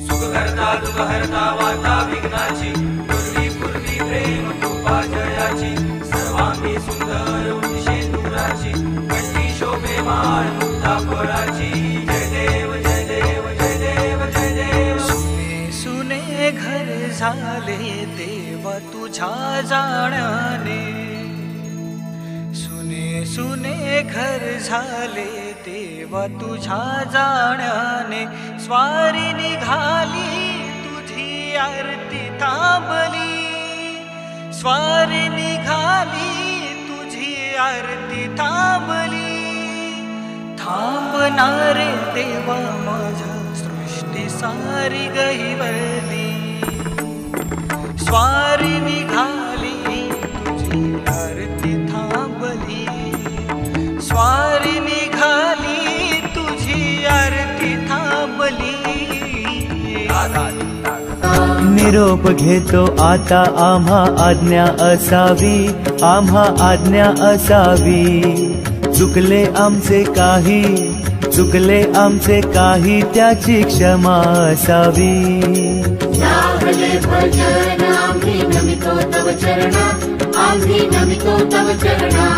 सुखहर्ता दुःखहर्ता वार्ता विघ्नाची, पूर्वी पूर्वी प्रेम कृपा जयाची, सर्वांगी सुंदर उंचेंदुराची, कंठी शोभे माळ मुक्ता फळाची, जय देव जय देव जय देव जय देव। सुने सुने घर झाले देवा तुझ्या जाण्याने, सुने सुने घर झाले देवा तुझ्या जाण्याने, स्वारी निघाली तुझी आरती थांबली, स्वारी निघाली तुझी आरती थांबली, थांबणार देवा माझ्या सृष्टी सारी गहिवरली, स्वारी निघाली तुझी आरती थांबली, स्वारी निघाली तुझी आरती थांबली। निरोप घेतो आता आम्हा आज्ञा असावी, आम्हा आज्ञा असावी, चुकले आमचे काही, चुकले आमचे काही त्याची क्षमा असावी। लाभले भजन आम्ही नमितो तव चरणा, आम्ही नमितो तव चरणा।